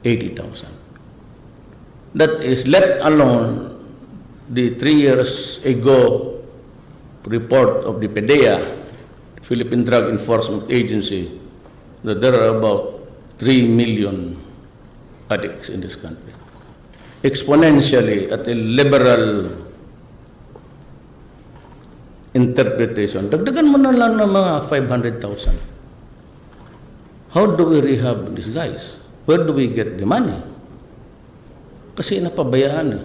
80,000. That is, let alone the 3 years ago report of the PDEA, Philippine Drug Enforcement Agency, that there are about 3 million addicts in this country. Exponentially, at a liberal interpretation, dagdagan mo na lang ng mga 500,000. How do we rehab these guys? Where do we get the money? Kasi napabayaan eh.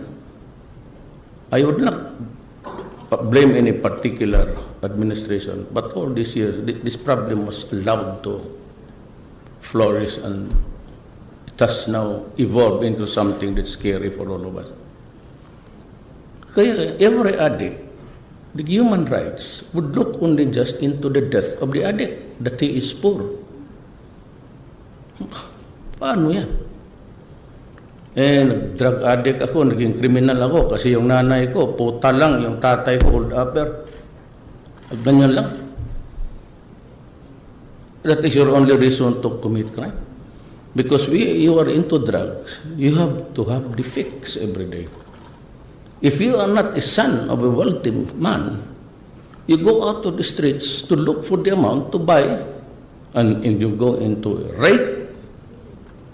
I would not blame any particular administration, but all these years, this problem was allowed to flourish, and it has now evolved into something that's scary for all of us. Kaya every addict, the human rights would look only just into the death of the addict, that he is poor. Paano yan? Nag-drug addict ako, naging criminal ako kasi yung nanay ko, puta lang, yung tatay ko, hold upper. Ganyan lang. That is your only reason to commit crime. Because you are into drugs, you have to have the fix every day. If you are not a son of a wealthy man, you go out to the streets to look for the amount to buy, and you go into a rape.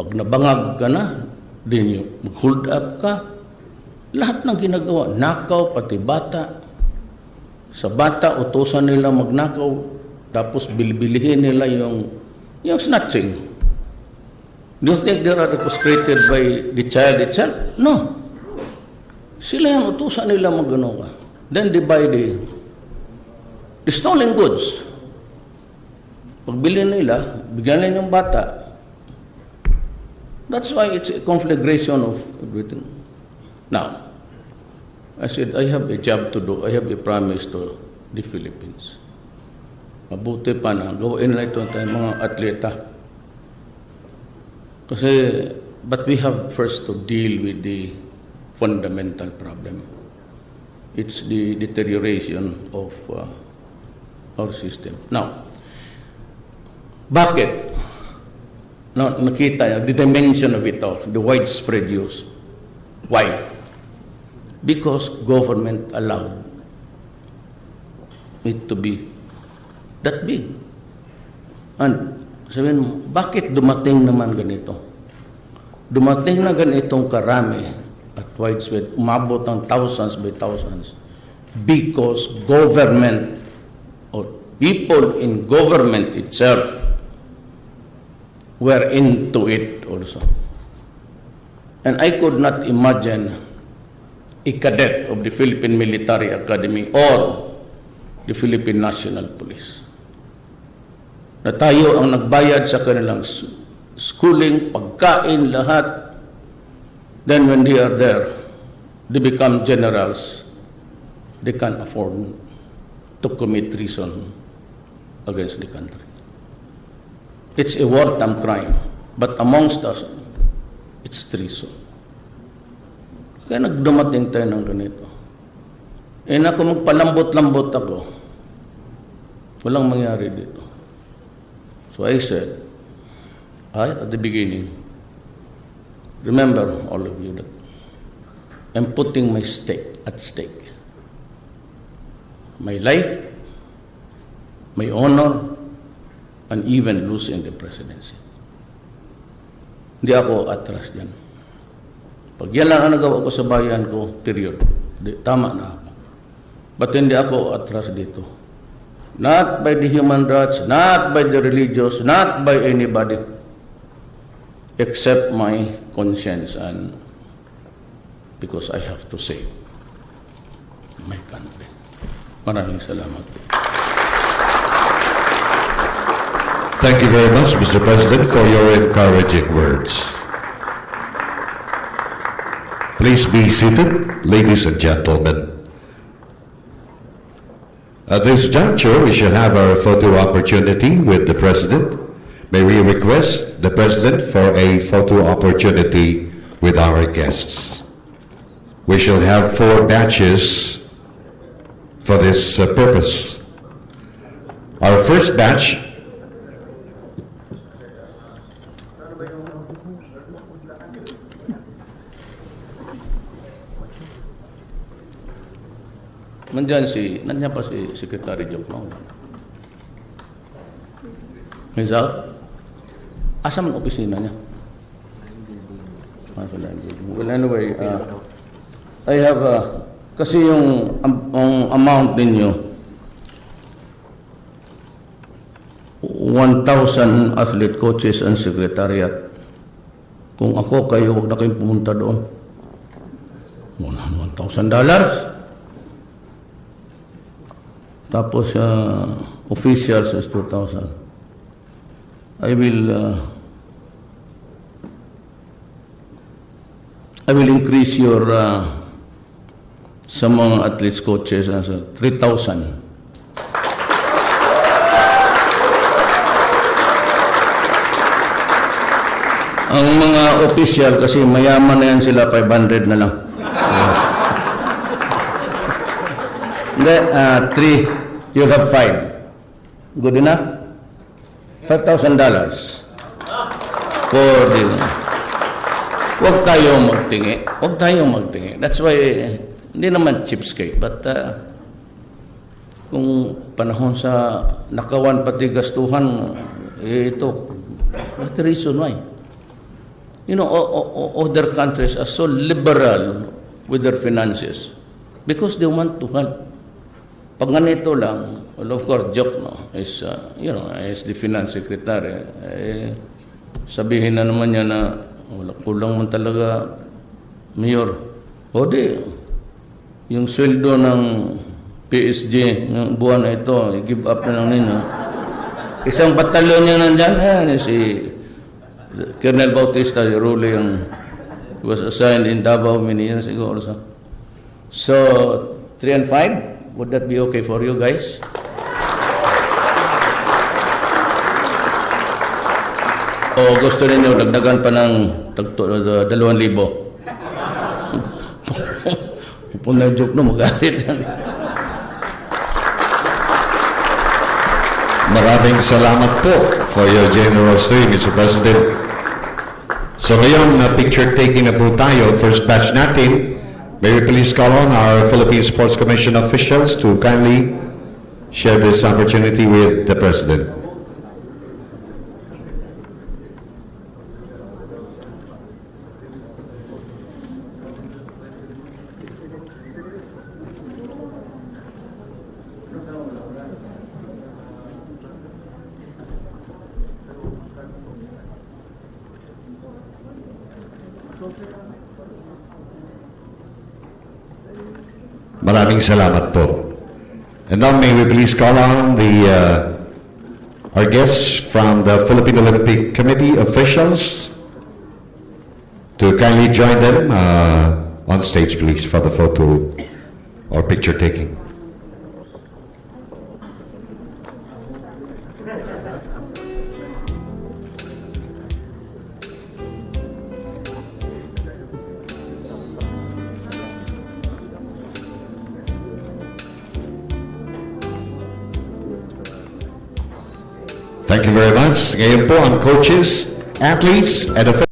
Pag nabangag ka na, then you hold up ka. Lahat ng ginagawa, nakaw, pati bata. Sa bata, utusan nila magnakaw, tapos bilibilihin nila yung snatching. Do you think they are orchestrated by the child itself? No. Sila yung utusan nila magano ka. Then they buy the stolen goods. Pagbili nila, bigyan nila yung bata. That's why it's a conflagration of everything. Now, I said, I have a job to do. I have a promise to the Philippines. Mabuti pa na, gawin na ito tayong mga atleta. Kasi, but we have first to deal with the fundamental problem. It's the deterioration of our system. Now, bakit? No, nakita the dimension of it all, the widespread use. Why? Because government allowed it to be that big. And sabihin mo, bakit dumating naman ganito? Dumating na ganitong karami at widespread, umabot ng thousands by thousands, because government or people in government itself were into it also. And I could not imagine a cadet of the Philippine Military Academy or the Philippine National Police na tayo ang nagbayad sa kanilang schooling, pagkain, lahat. Then when they are there, they become generals. They can't afford to commit treason against the country. It's a wartime crime, but amongst us, it's treason. Kaya nagdumating tayo ng ganito. Ako magpalambot-lambot ako, walang mangyari dito. So I said, at the beginning, remember all of you that I'm putting my stake at stake. My life, my honor, and even losing the presidency. Hindi ako atras dyan. Pag yan lang ang nagawa ko sa bayan ko, period. Tama na ako. But hindi ako atras dito. Not by the human rights, not by the religious, not by anybody, except my conscience, and because I have to save my country. Maraming salamat. Thank you very much, Mr. President, for your encouraging words. Please be seated, ladies and gentlemen. At this juncture, we shall have our photo opportunity with the President. May we request the President for a photo opportunity with our guests. We shall have 4 batches for this purpose. Our first batch Nandiyan pa si Secretary Jokno. He's out? Asa man opisina niya? Well, anyway, I have, kasi yung amount ninyo, 1,000 athlete coaches and secretariat. Kung ako, kayo, huwag na kayong pumunta doon. $1,000. Tapos, officials is 2,000. I will increase your sa mga athletes coaches 3,000. Ang mga official kasi mayaman na yan sila, 500 na lang. Hindi, 3, you have 5. Good enough? $5,000 for the... Huwag tayong magtingi. Huwag tayong magtingi. That's why, hindi naman cheapskate, but kung panahon sa nakawan pati gastuhan, ito, that's the reason why. You know, other countries are so liberal with their finances because they want to help. Pag ganito lang, well, of course, joke, no, is, you know, as the finance secretary, sabihin na naman niya na wala, kulang man talaga, Mayor. O di, yung sweldo ng PSG, ng buwan na ito, i-give up na lang ninyo. Isang batalyon niya nandyan, si Colonel Bautista, ruling, was assigned in Davao many years ago also. So, 3 and 5, would that be okay for you guys? O gusto ninyo dagdagan pa ng 2,000? Kung na-joke no, magalit. Maraming salamat po for your generosity, Mr. President. So ngayon, picture taking na po tayo, first batch natin. May we please call on our Philippine Sports Commission officials to kindly share this opportunity with the President. Maraming salamat po. And now may we please call on our guests from the Philippine Olympic Committee officials to kindly join them on stage, please, for the photo or picture taking. Thank you very much. Ngayon po ang coaches, athletes, and officials.